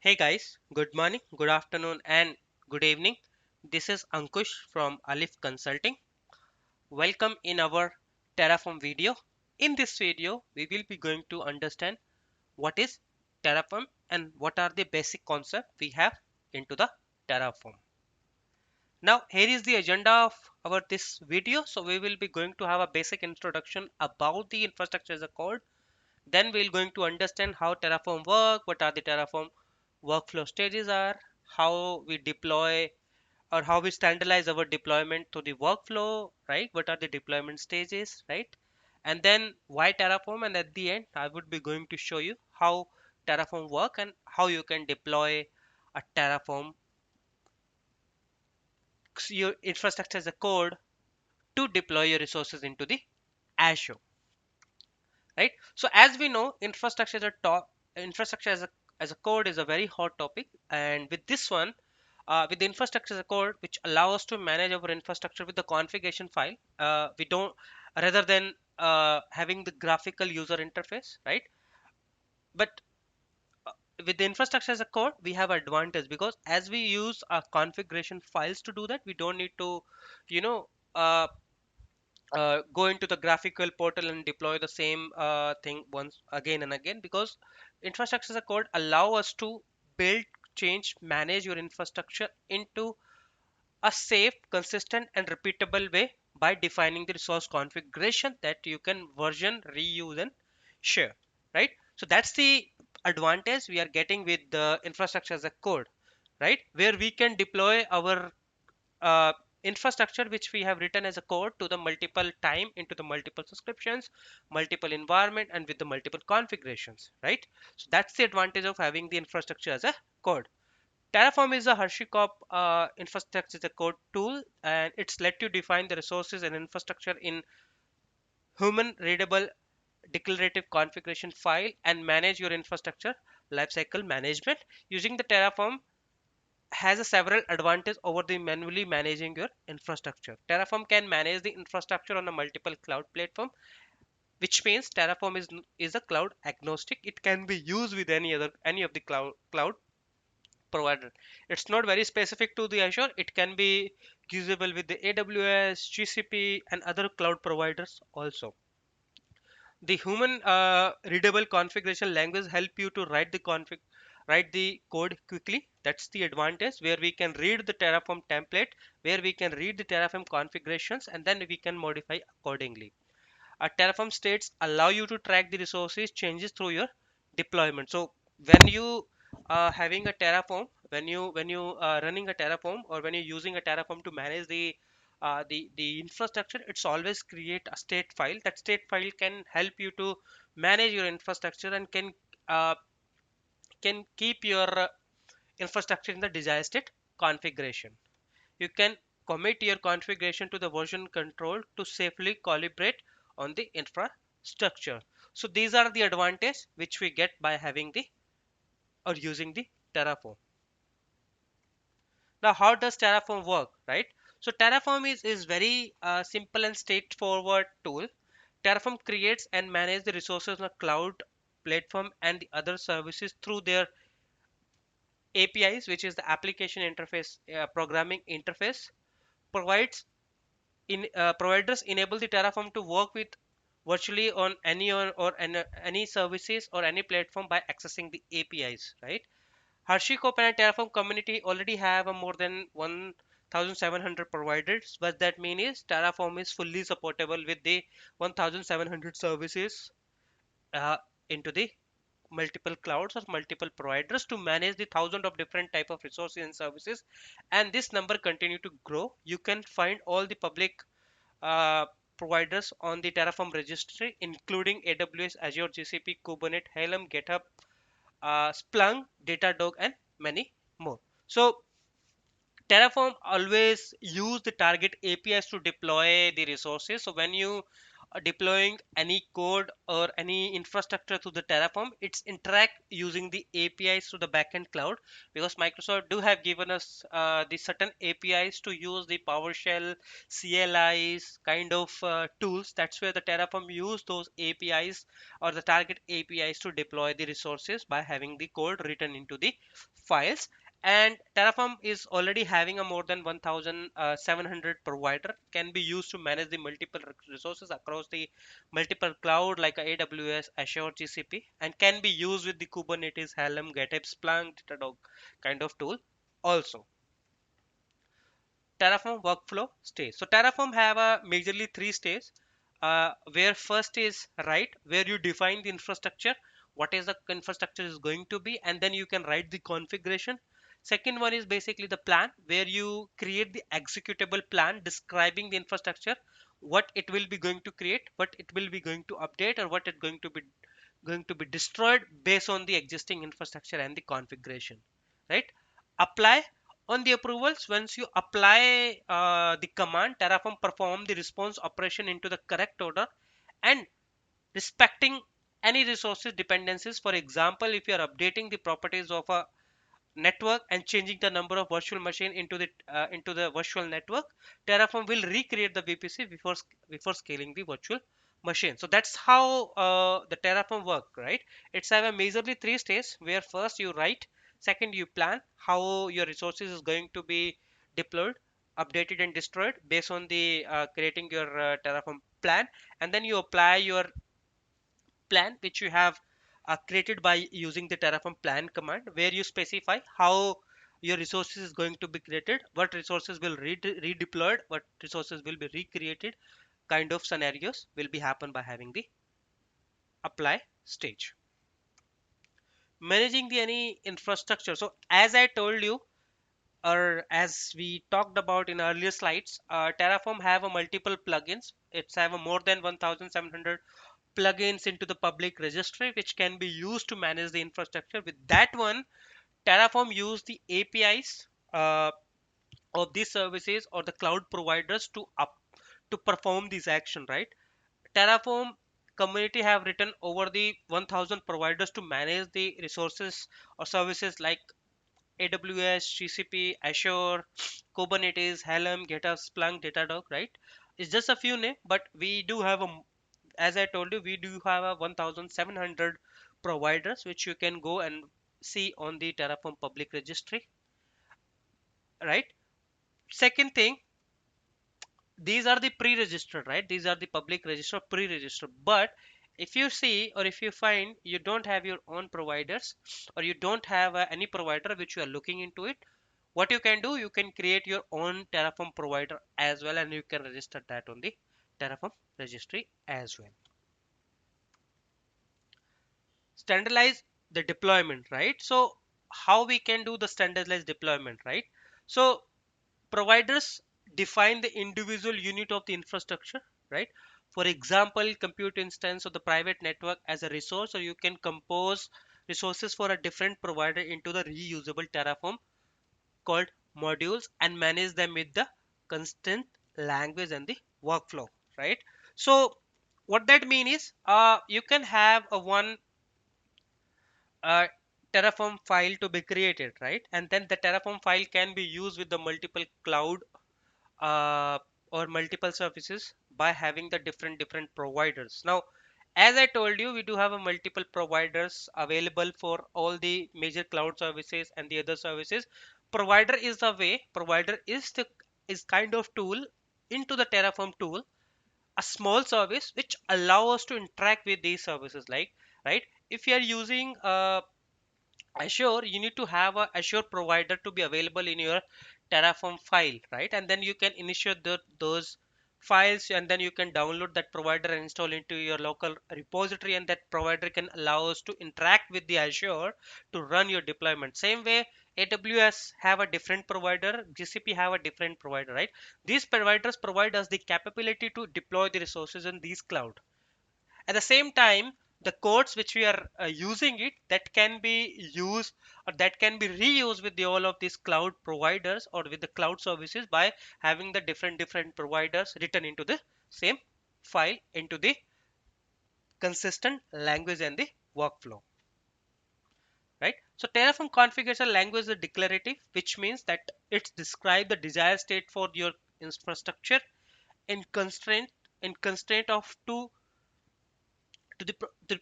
Hey guys, good morning, good afternoon, and good evening. This is Ankush from Alif Consulting. Welcome in our Terraform video. In this video, we will be going to understand what is Terraform and what are the basic concepts we have into the Terraform. Now, here is the agenda of our this video. So we will be going to have a basic introduction about the infrastructure as a code. Then we're going to understand how Terraform work, what are the Terraform workflow stages are, how we deploy or how we standardize our deployment to the workflow, right? What are the deployment stages, right? And then why Terraform, and at the end I would be going to show you how Terraform work and how you can deploy a Terraform your infrastructure as a code to deploy your resources into the Azure, right? So as we know, infrastructure as a code is a very hot topic, and with this one, with the infrastructure as a code, which allow us to manage our infrastructure with the configuration file, we don't rather than having the graphical user interface, right? But with the infrastructure as a code, we have advantage because as we use our configuration files to do that, we don't need to, you know, uh, go into the graphical portal and deploy the same thing once again and again, because infrastructure as a code allow us to build, change, manage your infrastructure into a safe, consistent, and repeatable way by defining the resource configuration that you can version, reuse, and share, right? So that's the advantage we are getting with the infrastructure as a code, right? Where we can deploy our uh, infrastructure which we have written as a code to the multiple time into the multiple subscriptions, multiple environment, and with the multiple configurations, right? So that's the advantage of having the infrastructure as a code. Terraform is a HashiCorp infrastructure as a code tool, and it's let you define the resources and infrastructure in human readable declarative configuration file and manage your infrastructure lifecycle management. Using the Terraform has a several advantages over the manually managing your infrastructure. Terraform can manage the infrastructure on a multiple cloud platform, which means Terraform is a cloud agnostic. It can be used with any of the cloud provider. It's not very specific to the Azure. It can be usable with the AWS, GCP, and other cloud providers also. The human readable configuration language help you to write the code quickly. That's the advantage, where we can read the Terraform template, where we can read the Terraform configurations, and then we can modify accordingly. Terraform states allow you to track the resources changes through your deployment. So when you having a Terraform, when you running a Terraform, or when you're using a Terraform to manage the infrastructure, it's always create a state file. That state file can help you to manage your infrastructure and uh, can keep your infrastructure in the desired state configuration. You can commit your configuration to the version control to safely calibrate on the infrastructure. So these are the advantage which we get by having the or using the Terraform. Now, how does Terraform work, right? So Terraform is very simple and straightforward tool. Terraform creates and manages the resources on a cloud platform and the other services through their APIs, which is the application interface programming interface. Provides Providers enable the Terraform to work with virtually on any services or any platform by accessing the APIs, right? HashiCorp and Terraform community already have a more than 1,700 providers. What that means is Terraform is fully supportable with the 1,700 services uh, into the multiple clouds or multiple providers to manage the thousand of different type of resources and services, and this number continue to grow. You can find all the public uh, providers on the Terraform registry, including AWS, Azure, GCP, Kubernetes, Helm, GitHub, Splunk, Datadog, and many more. So Terraform always use the target APIs to deploy the resources. So when you deploying any code or any infrastructure to the Terraform, it's interact using the APIs to the backend cloud, because Microsoft do have given us the certain APIs to use the PowerShell, CLIs kind of tools. That's where the Terraform use those APIs or the target APIs to deploy the resources by having the code written into the files. And Terraform is already having a more than 1700 provider, can be used to manage the multiple resources across the multiple cloud like AWS, Azure, GCP, and can be used with the Kubernetes, Helm, GitHub, Splunk, Datadog kind of tool also. Terraform workflow stage. So Terraform have a majorly three stages, where first is write, where you define the infrastructure, what is the infrastructure is going to be, and then you can write the configuration. Second one is basically the plan, where you create the executable plan describing the infrastructure, what it will be going to create, what it will be going to update, or what it going to be destroyed based on the existing infrastructure and the configuration, right? Apply. On the approvals, once you apply the command, Terraform perform the response operation into the correct order and respecting any resources dependencies. For example, if you are updating the properties of a network and changing the number of virtual machine into the virtual network, Terraform will recreate the VPC before scaling the virtual machine. So that's how the Terraform work, right? It's have a majorly three stages, where first you write, second you plan how your resources is going to be deployed, updated and destroyed based on the creating your Terraform plan, and then you apply your plan which you have created by using the Terraform plan command, where you specify how your resources is going to be created, what resources will redeployed, what resources will be recreated, kind of scenarios will be happen by having the apply stage. Managing the any infrastructure. So as I told you, or as we talked about in earlier slides, Terraform have a multiple plugins. It's have a more than 1700 plugins into the public registry, which can be used to manage the infrastructure. With that one, Terraform use the APIs of these services or the cloud providers to perform this action, right? Terraform community have written over the 1000 providers to manage the resources or services like AWS, GCP, Azure, Kubernetes, Helm, GitHub, Splunk, Datadog, right? It's just a few names, but we do have as I told you, we do have a 1700 providers which you can go and see on the Terraform public registry, right? Second thing, these are the pre-registered, right? These are the public register, pre-registered. But if you see or if you find you don't have your own providers, or you don't have any provider which you are looking into it, what you can do, you can create your own Terraform provider as well, and you can register that on the Terraform registry as well. Standardize the deployment, right? So how we can do the standardized deployment, right? So providers define the individual unit of the infrastructure, right? For example, compute instance of the private network as a resource, or you can compose resources for a different provider into the reusable Terraform called modules, and manage them with the constant language and the workflow, right? So what that mean is, you can have a one uh, Terraform file to be created, right? And then the Terraform file can be used with the multiple cloud uh, or multiple services by having the different providers. Now, as I told you, we do have a multiple providers available for all the major cloud services and the other services. Provider is the way. Provider is kind of tool into the Terraform tool, a small service which allow us to interact with these services, like, right? If you are using Azure, you need to have a Azure provider to be available in your Terraform file, right? And then you can initiate those files, and then you can download that provider and install into your local repository, and that provider can allow us to interact with the Azure to run your deployment. Same way, AWS have a different provider, GCP have a different provider, right? These providers provide us the capability to deploy the resources in these cloud. At the same time, the codes which we are using it, that can be used or that can be reused with the all of these cloud providers or with the cloud services by having the different providers written into the same file into the consistent language and the workflow, right? So Terraform configures a language as declarative, which means that it describes the desired state for your infrastructure in constraint of the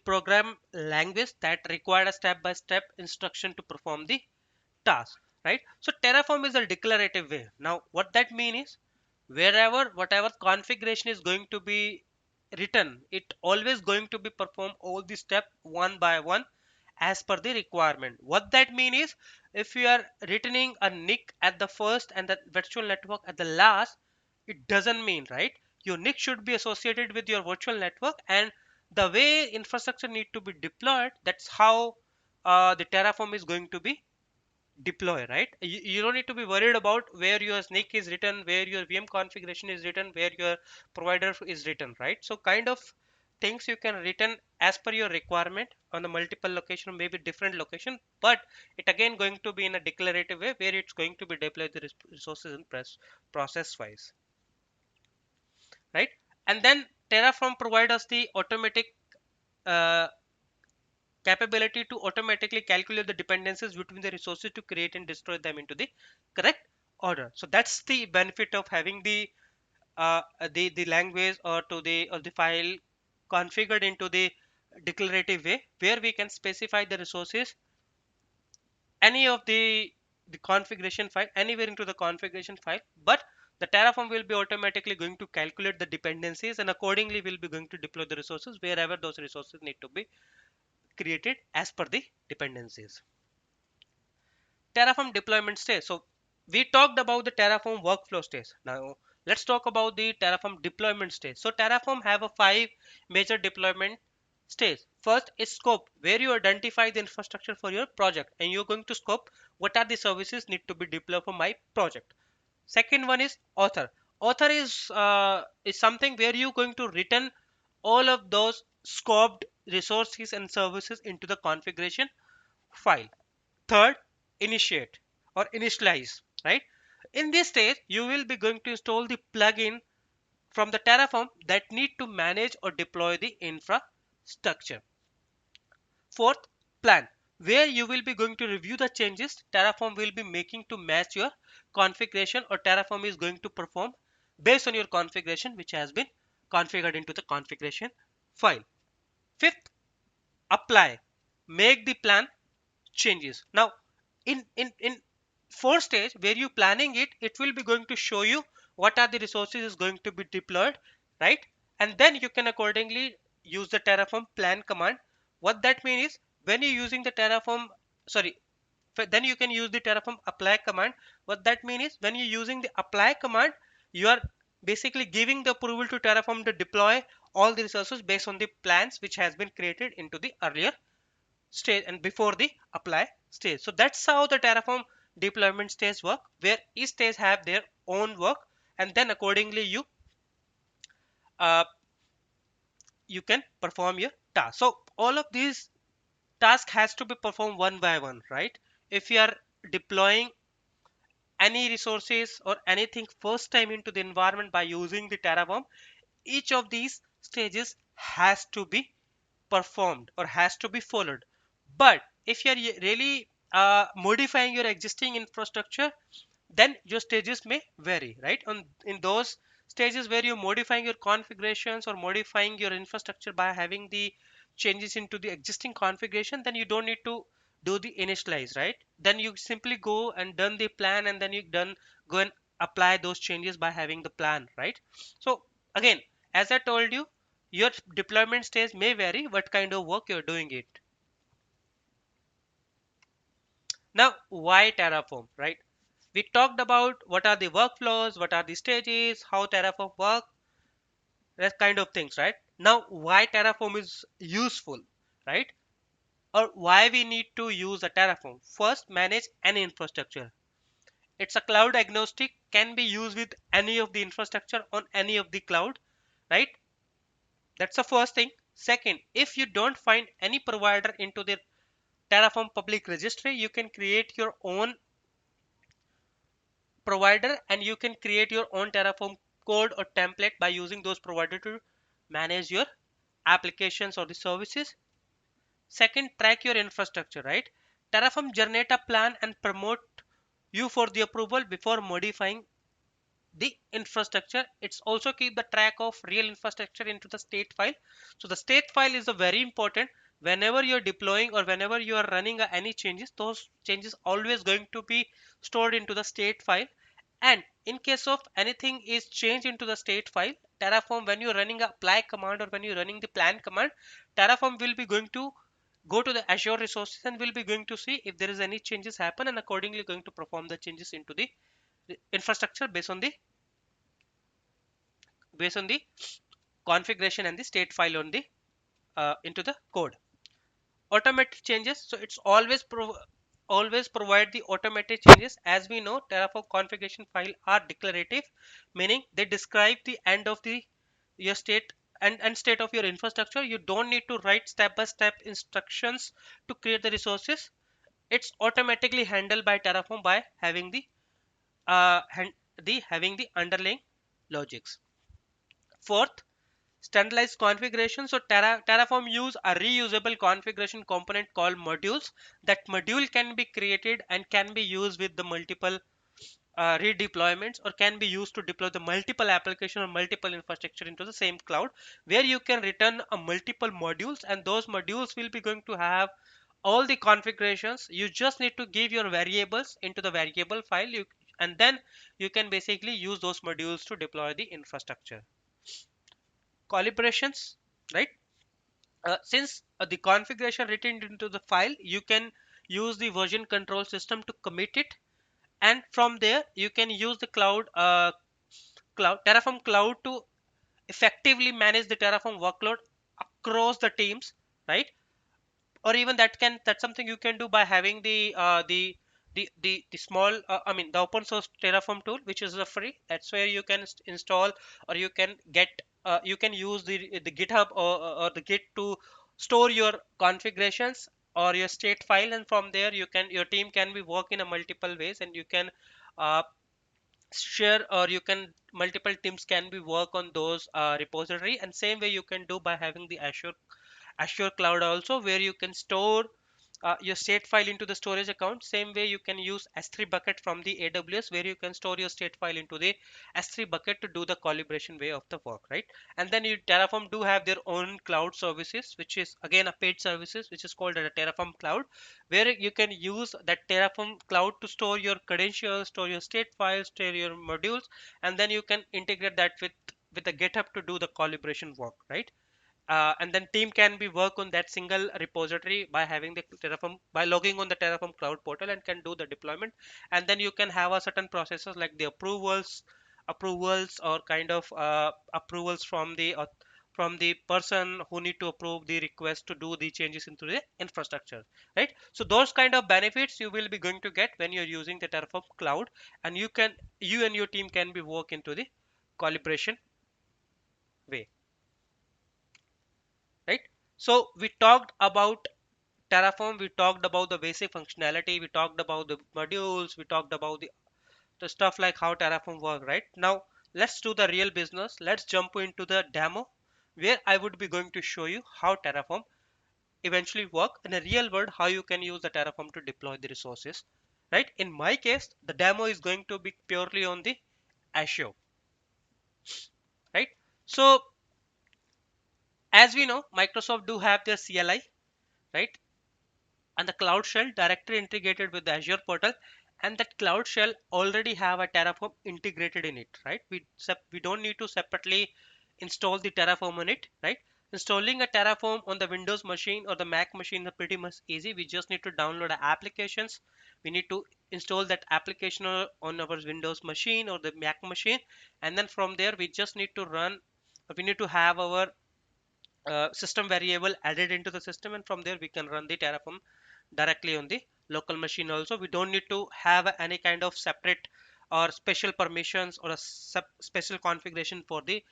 program language that require a step-by-step instruction to perform the task, right? So Terraform is a declarative way. Now what that means is wherever whatever configuration is going to be written, it always going to be perform all the step one by one as per the requirement. What that means is if you are returning a nick at the first and the virtual network at the last, it doesn't mean, right? Your nick should be associated with your virtual network, and the way infrastructure need to be deployed, that's how the Terraform is going to be deploy, right? You don't need to be worried about where your snake is written, where your VM configuration is written, where your provider is written, right? So kind of things you can written as per your requirement on the multiple location, maybe different location, but it again going to be in a declarative way where it's going to be deployed the resources in process wise, right? And then Terraform provide us the automatic uh, capability to automatically calculate the dependencies between the resources to create and destroy them into the correct order. So that's the benefit of having the language or the file configured into the declarative way, where we can specify the resources any of the configuration file anywhere into the configuration file, but the Terraform will be automatically going to calculate the dependencies and accordingly will be going to deploy the resources wherever those resources need to be created as per the dependencies. Terraform deployment stage. So we talked about the Terraform workflow stage. Now let's talk about the Terraform deployment stage. So Terraform have a 5 major deployment stage. First is scope, where you identify the infrastructure for your project and you're going to scope what are the services need to be deployed for my project. Second one is author. Author is something where you're going to return all of those scoped resources and services into the configuration file. Third, initiate or initialize, right? In this stage, you will be going to install the plugin from the Terraform that need to manage or deploy the infrastructure. Fourth, plan, where you will be going to review the changes Terraform will be making to match your configuration or Terraform is going to perform based on your configuration which has been configured into the configuration file. Fifth, apply, make the plan changes. Now in fourth stage where you planning it will be going to show you what are the resources is going to be deployed, right? And then you can accordingly use the Terraform plan command. What that means is when you're using the Terraform, sorry, then you can use the Terraform apply command. What that means is when you're using the apply command, you are basically giving the approval to Terraform to deploy all the resources based on the plans which has been created into the earlier stage and before the apply stage. So that's how the Terraform deployment stage work, where each stage have their own work, and then accordingly uh, you can perform your task. So all of these tasks has to be performed one by one, right? If you are deploying any resources or anything first time into the environment by using the Terraform, each of these stages has to be performed or has to be followed. But if you are really modifying your existing infrastructure, then your stages may vary, right? On in those stages where you're modifying your configurations or modifying your infrastructure by having the changes into the existing configuration, then you don't need to do the initialize, right? Then you simply go and done the plan and then you done go and apply those changes by having the plan, right? So again, as I told you, your deployment stage may vary what kind of work you're doing it. Now why Terraform, right? We talked about what are the workflows, what are the stages, how Terraform work, that kind of things, right? Now why Terraform is useful, right? Or why we need to use a Terraform. First, manage any infrastructure. It's a cloud agnostic, can be used with any of the infrastructure on any of the cloud, right? That's the first thing. Second, if you don't find any provider into the Terraform public registry, you can create your own provider and you can create your own Terraform code or template by using those provider to manage your applications or the services. Second, track your infrastructure, right? Terraform generate a plan and promote you for the approval before modifying the infrastructure. It's also keep the track of real infrastructure into the state file. So the state file is a very important. Whenever you're deploying or whenever you are running any changes, those changes always going to be stored into the state file. And in case of anything is changed into the state file, Terraform, when you're running a apply command or when you're running the plan command, Terraform will be going to go to the Azure resources and will be going to see if there is any changes happen, and accordingly going to perform the changes into the infrastructure based on the configuration and the state file on the into the code. Automatic changes, so it's always provide the automated changes. As we know, Terraform configuration file are declarative, meaning they describe the end of the your state and state of your infrastructure. You don't need to write step by step instructions to create the resources. It's automatically handled by Terraform by having the underlying logics. Fourth, standardized configuration. So Terraform use a reusable configuration component called modules. That module can be created and can be used with the multiple redeployments, or can be used to deploy the multiple application or multiple infrastructure into the same cloud, where you can return a multiple modules, and those modules will be going to have all the configurations. You just need to give your variables into the variable file, and then you can basically use those modules to deploy the infrastructure. Calibrations, right? Since the configuration written into the file, you can use the version control system to commit it, and from there you can use the Terraform cloud to effectively manage the Terraform workload across the teams, right? Or even that's something you can do by having the small the open source Terraform tool, which is a free. That's where you can install, or you can get you can use the GitHub or the Git to store your configurations or your state file, and from there your team can be work in a multiple ways, and you can uh, share, or you can multiple teams can be work on those repository. And same way you can do by having the Azure cloud also, where you can store your state file into the storage account. Same way you can use S3 bucket from the AWS, where you can store your state file into the S3 bucket to do the collaboration way of the work, right? And then Terraform do have their own cloud services, which is again a paid services, which is called a Terraform cloud, where you can use that Terraform cloud to store your credentials, store your state files, store your modules, and then you can integrate that with the GitHub to do the collaboration work, right? And then team can be work on that single repository by having the Terraform, by logging on the Terraform cloud portal, and can do the deployment. And then you can have a certain processes like the approvals or kind of approvals from the person who need to approve the request to do the changes into the infrastructure, right? So those kind of benefits you will be going to get when you're using the Terraform cloud, and you and your team can be work into the collaboration way, right? So we talked about Terraform, we talked about the basic functionality, we talked about the modules, we talked about the stuff like how Terraform work, right? Now let's do the real business. Let's jump into the demo, where I would be going to show you how Terraform eventually work in a real world, how you can use the Terraform to deploy the resources, right? In my case, the demo is going to be purely on the Azure, right? So as we know, Microsoft do have their CLI, right? And the Cloud Shell directly integrated with the Azure portal, and that Cloud Shell already have a Terraform integrated in it, right? We don't need to separately install the Terraform on it, right? Installing a Terraform on the Windows machine or the Mac machine is pretty much easy. We just need to download the applications. We need to install that application on our Windows machine or the Mac machine, and then from there we need to have our system variable added into the system, and from there we can run the Terraform directly on the local machine also. We don't need to have any kind of separate or special permissions or a special configuration for the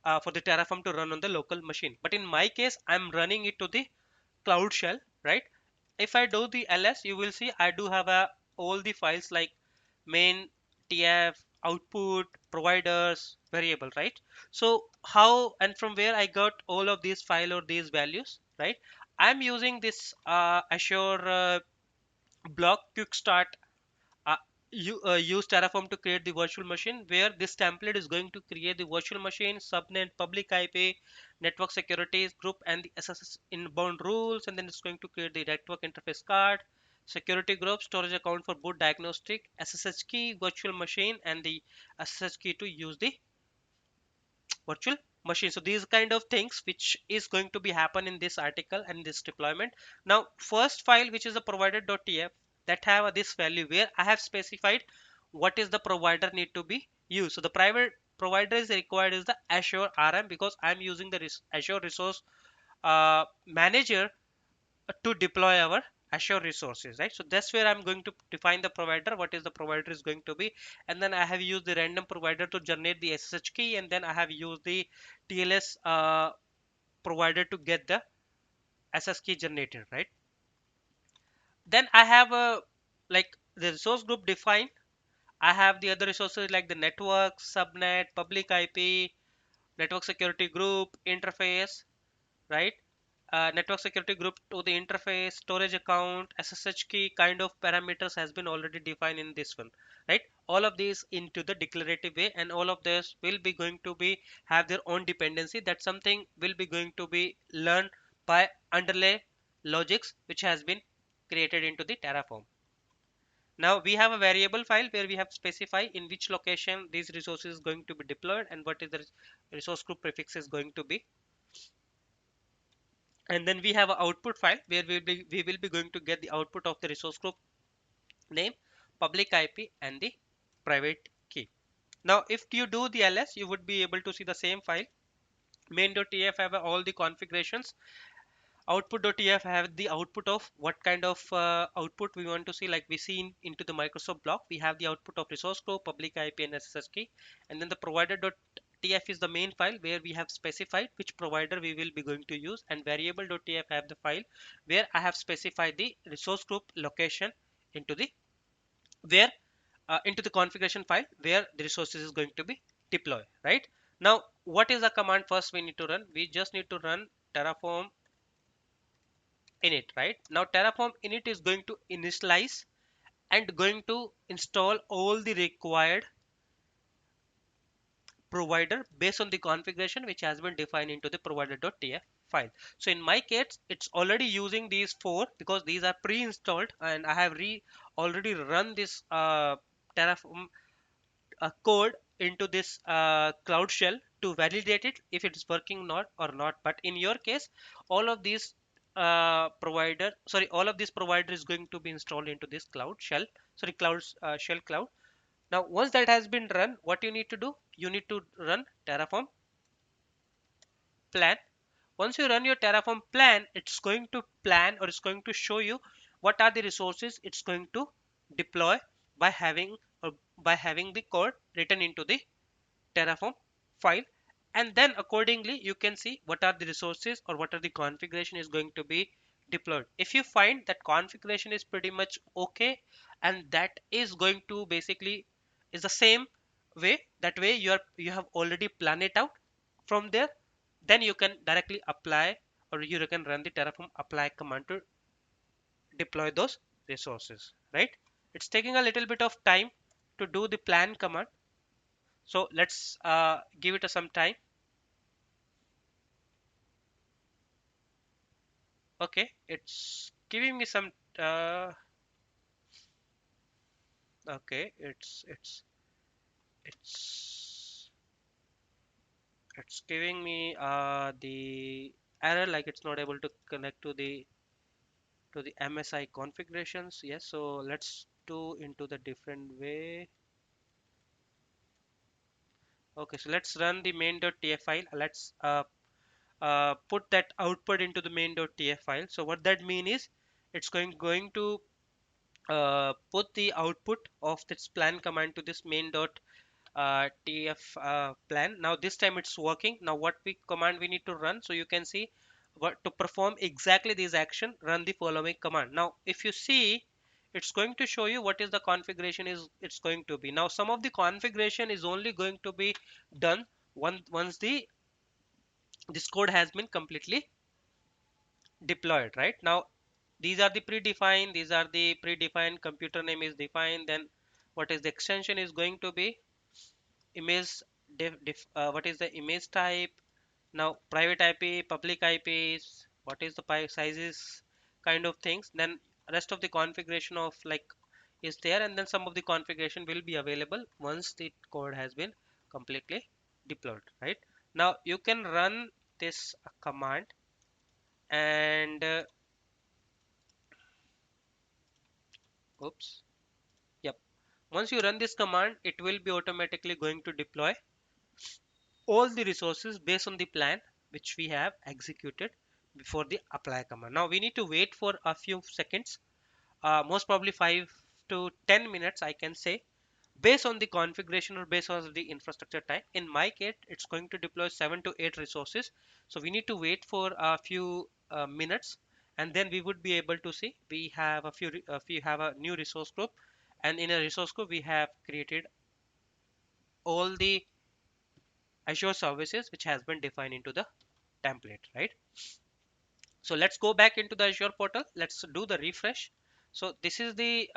Terraform to run on the local machine. But in my case, I'm running it to the Cloud Shell, right? If I do the ls, you will see I do have all the files like main, tf, output, providers, variable, right? So how and from where I got all of these file or these values, right? I'm using this Azure block quick start. You use Terraform to create the virtual machine, where this template is going to create the virtual machine, subnet, public IP, network securities group, and the SSH inbound rules, and then it's going to create the network interface card, security group, storage account for boot diagnostic, SSH key, virtual machine, and the SSH key to use the virtual machine. So these kind of things which is going to be happen in this article and this deployment. Now first file, which is the provider.tf, that have this value where I have specified what is the provider need to be used. So the private provider is required is the Azure RM, because I'm using the Azure resource manager to deploy our Azure resources, right? So that's where I'm going to define the provider, what is the provider is going to be, and then I have used the random provider to generate the SSH key, and then I have used the TLS provider to get the SS key generated, right? Then I have a like the resource group defined. I have the other resources like the network, subnet, public IP, network security group, interface, right? Network security group to the interface, storage account, SSH key kind of parameters has been already defined in this one, right? All of these into the declarative way, and all of this will be going to be have their own dependency. That something will be going to be learned by underlay logics which has been created into the Terraform. Now we have a variable file where we have specified in which location these resources is going to be deployed and what is the resource group prefix is going to be. And then we have an output file where we will be going to get the output of the resource group name, public IP, and the private key. Now if you do the ls, you would be able to see the same file. Main.tf have all the configurations. Output.tf have the output of what kind of output we want to see. Like we see into the Microsoft block, we have the output of resource group, public IP, and SSH key. And then the provider.tf is the main file where we have specified which provider we will be going to use, and variable.tf have the file where I have specified the resource group location into the where into the configuration file where the resources is going to be deployed, right? Now what is the command first we need to run? We just need to run terraform init, right? Now Terraform init is going to initialize and going to install all the required provider based on the configuration which has been defined into the provider.tf file. So in my case, it's already using these four because these are pre-installed, and I have already run this Terraform code into this cloud shell to validate it if it is working not or not. But in your case, all of these all of this provider is going to be installed into this cloud shell, cloud shell cloud. Now once that has been run, what you need to do, you need to run terraform plan. Once you run your terraform plan, it's going to plan, or it's going to show you what are the resources it's going to deploy by having the code written into the Terraform file. And then accordingly you can see what are the resources or what are the configuration is going to be deployed. If you find that configuration is pretty much okay, and that is going to basically is the same way, that way you have already planned it out from there, then you can directly apply, or you can run the terraform apply command to deploy those resources, right? It's taking a little bit of time to do the plan command, so let's give it some time. Okay, it's giving me some okay, it's it's giving me the error, like it's not able to connect to the MSI configurations. Yes, so let's do into the different way. Okay, so let's run the main.tf file. Let's put that output into the main.tf file. So what that mean is it's going to put the output of this plan command to this main.tf plan. Now this time it's working. Now what command we need to run? So you can see what to perform exactly this action, run the following command. Now if you see, it's going to show you what is the configuration is it's going to be. Now some of the configuration is only going to be done once the this code has been completely deployed. Right now, these are the predefined, computer name is defined, then what is the extension is going to be image, what is the image type, now private IP, public IPs, what is the sizes, kind of things. Then rest of the configuration of like is there, and then some of the configuration will be available once the code has been completely deployed. Right now, you can run this command, and oops, yep. Once you run this command, it will be automatically going to deploy all the resources based on the plan which we have executed before the apply command. Now we need to wait for a few seconds, most probably 5 to 10 minutes, I can say, based on the configuration or based on the infrastructure type. In my case, it's going to deploy 7 to 8 resources, so we need to wait for a few minutes, and then we would be able to see we have a few we have a new resource group, and in a resource group we have created all the Azure services which has been defined into the template. Right, so let's go back into the Azure portal, let's do the refresh. So this is the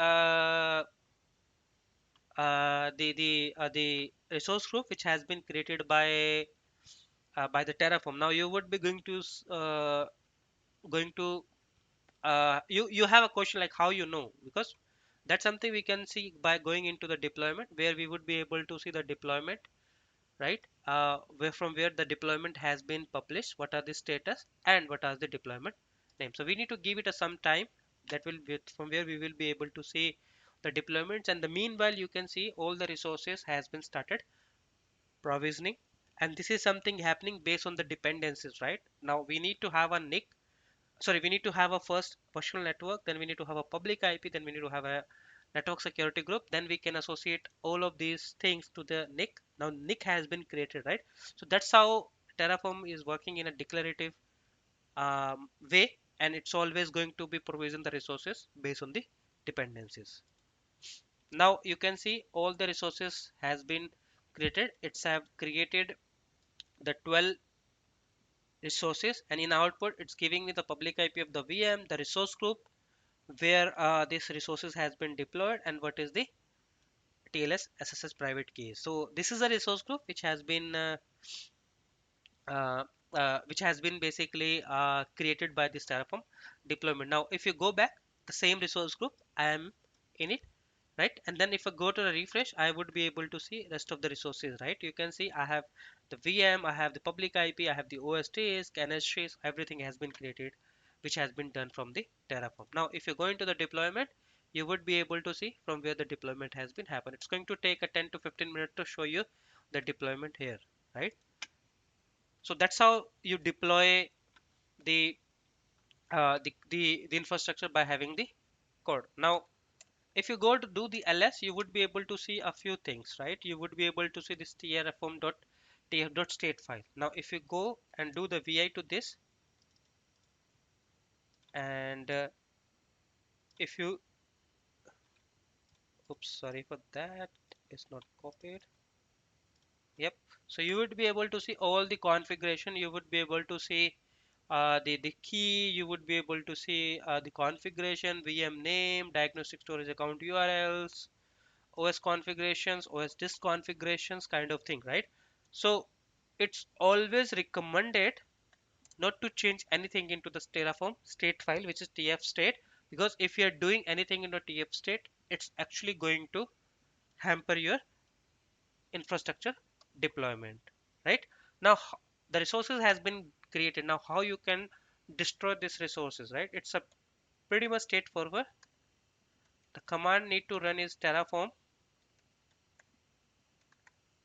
resource group which has been created by the Terraform. Now you would be going to you have a question like how you know, because that's something we can see by going into the deployment, where we would be able to see the deployment, right? Where from where the deployment has been published, what are the status, and what are the deployment name. So we need to give it a some time, that will be from where we will be able to see the deployments, and the meanwhile you can see all the resources has been started provisioning, and this is something happening based on the dependencies. Right now we need to have a NIC, sorry, we need to have a first personal network, then we need to have a public IP, then we need to have a network security group, then we can associate all of these things to the NIC. Now NIC has been created, right? So that's how Terraform is working in a declarative way, and it's always going to be provision the resources based on the dependencies. Now you can see all the resources has been created. It's have created the 12 resources, and in output it's giving me the public IP of the VM, the resource group where this resources has been deployed, and what is the TLS SSH private key. So this is a resource group uh, which has been basically created by this Terraform deployment. Now if you go back, the same resource group, I am in it, right? And then if I go to the refresh, I would be able to see rest of the resources. Right, you can see I have the VM, I have the public IP, I have the OS disk, NS, everything has been created, which has been done from the Terraform. Now if you go into the deployment, you would be able to see from where the deployment has been happened. It's going to take a 10 to 15 minutes to show you the deployment here. Right, so that's how you deploy the the infrastructure by having the code. Now if you go to do the ls, you would be able to see a few things. Right, you would be able to see this terraform.tf.state file. Now if you go and do the vi to this, and if you oops, sorry for that, it's not copied. Yep, so you would be able to see all the configuration, you would be able to see the key, you would be able to see the configuration, VM name, diagnostic storage account URLs, OS configurations, OS disk configurations, kind of thing. Right, so it's always recommended not to change anything into the Terraform state file, which is tf state, because if you are doing anything into tf state, it's actually going to hamper your infrastructure deployment. Right now, the resources has been created. Now how you can destroy these resources? Right, it's a pretty much straightforward. The command need to run is terraform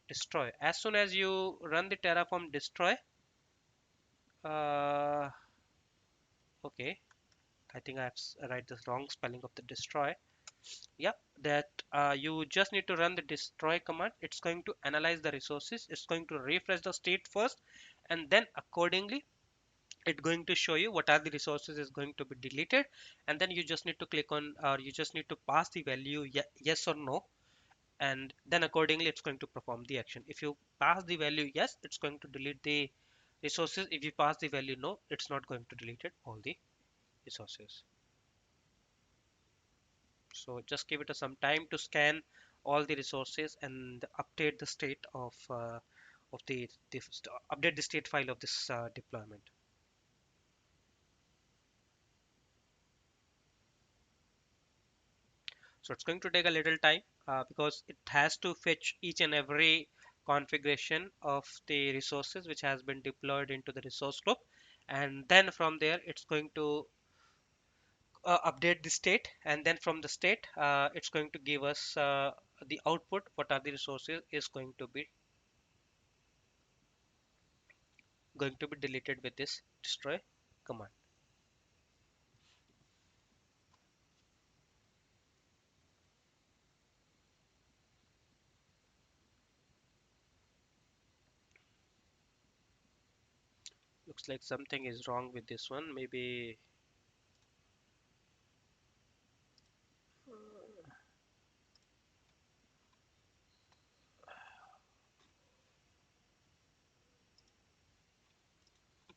destroy. As soon as you run the terraform destroy, uh, okay, I think I've write the wrong spelling of the destroy. Yep, that you just need to run the destroy command. It's going to analyze the resources, it's going to refresh the state first, and then accordingly it's going to show you what are the resources is going to be deleted, and then you just need to click on, or you just need to pass the value yes or no, and then accordingly it's going to perform the action. If you pass the value yes, it's going to delete the resources. If you pass the value no, it's not going to delete it all the resources. So just give it some time to scan all the resources and update the state of the update the state file of this deployment. So it's going to take a little time because it has to fetch each and every configuration of the resources which has been deployed into the resource group, and then from there it's going to update the state, and then from the state it's going to give us the output. What are the resources is going to be deleted with this destroy command. Looks like something is wrong with this one. Maybe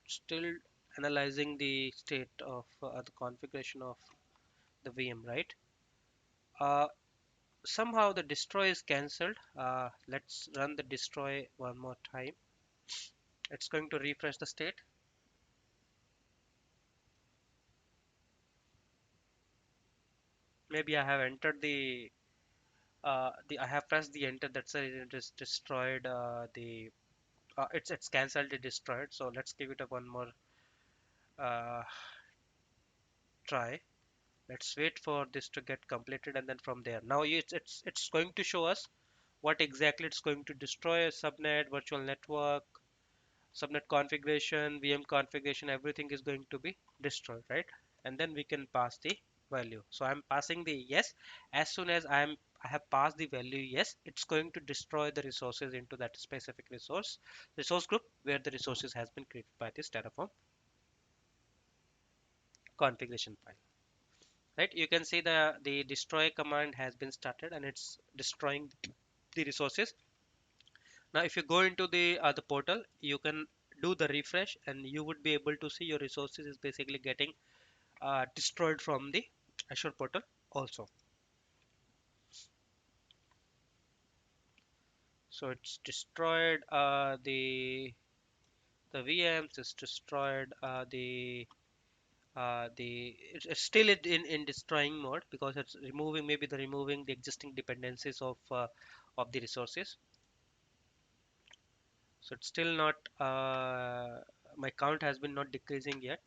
still analyzing the state of the configuration of the VM, right? Uh, Somehow the destroy is cancelled. Let's run the destroy one more time. It's going to refresh the state. Maybe I have entered the I have pressed the enter. That's why it is destroyed. It's cancelled. It destroyed. So let's give it a one more uh, try. Let's wait for this to get completed, and then from there. Now it's going to show us what exactly it's going to destroy: a subnet, virtual network, subnet configuration, VM configuration. Everything is going to be destroyed, right? And then we can pass the value. So I'm passing the yes. As soon as I have passed the value yes, it's going to destroy the resources into that specific resource group where the resources has been created by this Terraform configuration file. Right, you can see the destroy command has been started and it's destroying the resources. Now if you go into the portal, you can do the refresh and you would be able to see your resources is basically getting destroyed from the Azure portal also. So it's destroyed the VMs, it's destroyed it's still in destroying mode because it's removing, maybe the removing the existing dependencies of the resources. So it's still not my count has been not decreasing yet.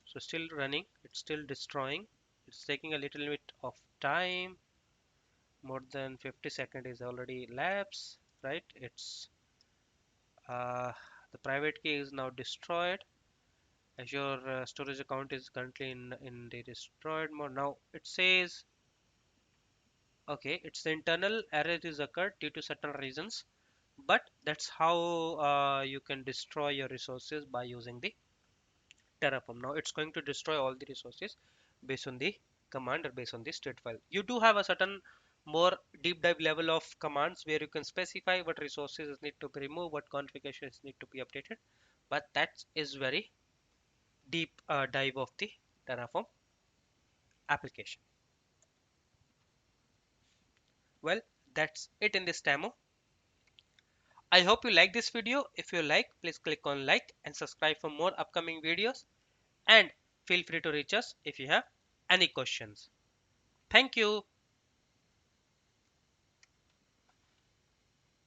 So still running, it's still destroying. It's taking a little bit of time. More than 50 seconds is already lapse, right? It's the private key is now destroyed. Azure storage account is currently in the destroyed mode. Now it says okay, it's the internal error is occurred due to certain reasons, but that's how you can destroy your resources by using the Terraform. Now it's going to destroy all the resources based on the command or based on the state file. You do have a certain more deep dive level of commands where you can specify what resources need to be removed, what configurations need to be updated, but that is very deep dive of the Terraform application. Well, that's it in this demo. I hope you like this video. If you like, please click on like and subscribe for more upcoming videos, and feel free to reach us if you have any questions. Thank you.